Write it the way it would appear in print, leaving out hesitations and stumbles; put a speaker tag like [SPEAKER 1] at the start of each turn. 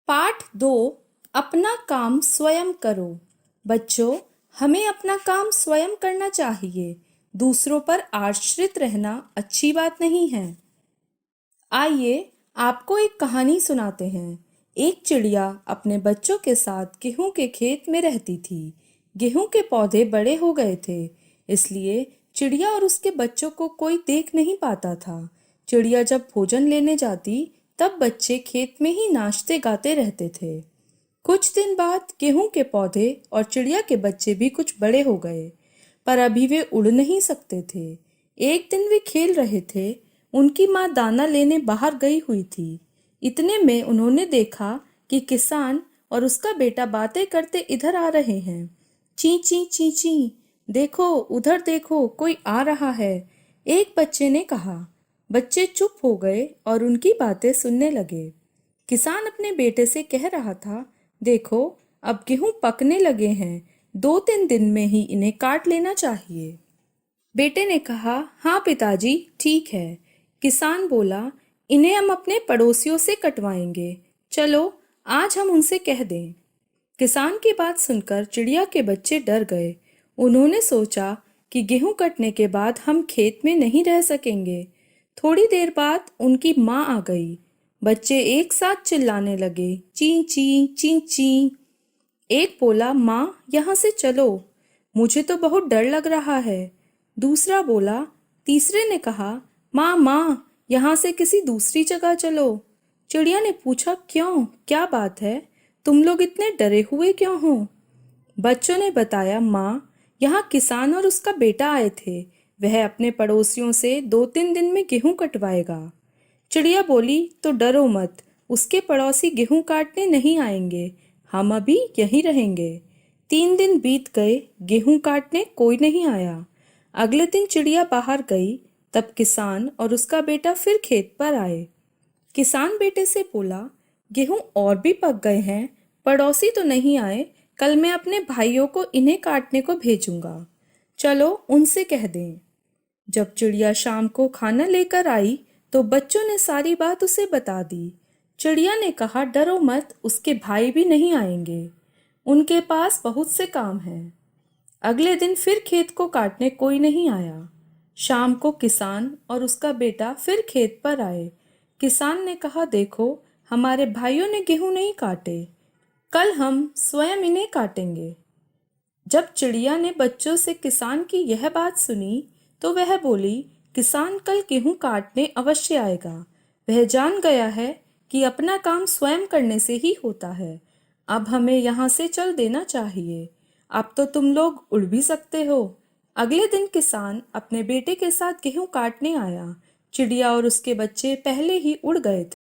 [SPEAKER 1] पाठ 2। अपना काम स्वयं करो। बच्चों, हमें अपना काम स्वयं करना चाहिए। दूसरों पर आश्रित रहना अच्छी बात नहीं है। आइए आपको एक कहानी सुनाते हैं। एक चिड़िया अपने बच्चों के साथ गेहूं के खेत में रहती थी। गेहूं के पौधे बड़े हो गए थे, इसलिए चिड़िया और उसके बच्चों को कोई देख नहीं पाता था। चिड़िया जब भोजन लेने जाती, तब बच्चे खेत में ही नाचते गाते रहते थे। कुछ दिन बाद गेहूं के पौधे और चिड़िया के बच्चे भी कुछ बड़े हो गए, पर अभी वे उड़ नहीं सकते थे। एक दिन वे खेल रहे थे। उनकी माँ दाना लेने बाहर गई हुई थी। इतने में उन्होंने देखा कि किसान और उसका बेटा बातें करते इधर आ रहे हैं। ची ची ची ची, देखो उधर देखो, कोई आ रहा है, एक बच्चे ने कहा। बच्चे चुप हो गए और उनकी बातें सुनने लगे। किसान अपने बेटे से कह रहा था, देखो अब गेहूं पकने लगे हैं, 2-3 दिन में ही इन्हें काट लेना चाहिए। बेटे ने कहा, हाँ पिताजी, ठीक है। किसान बोला, इन्हें हम अपने पड़ोसियों से कटवाएंगे, चलो आज हम उनसे कह दें। किसान की बात सुनकर चिड़िया के बच्चे डर गए। उन्होंने सोचा कि गेहूं कटने के बाद हम खेत में नहीं रह सकेंगे। थोड़ी देर बाद उनकी माँ आ गई। बच्चे एक साथ चिल्लाने लगे, ची ची ची ची। एक बोला, माँ यहाँ से चलो, मुझे तो बहुत डर लग रहा है। दूसरा बोला। तीसरे ने कहा, माँ माँ, यहाँ से किसी दूसरी जगह चलो। चिड़िया ने पूछा, क्यों, क्या बात है, तुम लोग इतने डरे हुए क्यों हो? बच्चों ने बताया, माँ, यहाँ किसान और उसका बेटा आए थे। वह अपने पड़ोसियों से 2-3 दिन में गेहूं कटवाएगा। चिड़िया बोली, तो डरो मत, उसके पड़ोसी गेहूं काटने नहीं आएंगे, हम अभी यहीं रहेंगे। 3 दिन बीत गए, गेहूं काटने कोई नहीं आया। अगले दिन चिड़िया बाहर गई, तब किसान और उसका बेटा फिर खेत पर आए। किसान बेटे से बोला, गेहूं और भी पक गए हैं, पड़ोसी तो नहीं आए, कल मैं अपने भाइयों को इन्हें काटने को भेजूंगा, चलो उनसे कह दें। जब चिड़िया शाम को खाना लेकर आई, तो बच्चों ने सारी बात उसे बता दी। चिड़िया ने कहा, डरो मत, उसके भाई भी नहीं आएंगे, उनके पास बहुत से काम हैं। अगले दिन फिर खेत को काटने कोई नहीं आया। शाम को किसान और उसका बेटा फिर खेत पर आए। किसान ने कहा, देखो हमारे भाइयों ने गेहूं नहीं काटे, कल हम स्वयं इन्हें काटेंगे। जब चिड़िया ने बच्चों से किसान की यह बात सुनी, तो वह बोली, किसान कल गेहूं काटने अवश्य आएगा। वह जान गया है कि अपना काम स्वयं करने से ही होता है। अब हमें यहाँ से चल देना चाहिए, अब तो तुम लोग उड़ भी सकते हो। अगले दिन किसान अपने बेटे के साथ गेहूं काटने आया। चिड़िया और उसके बच्चे पहले ही उड़ गए थे।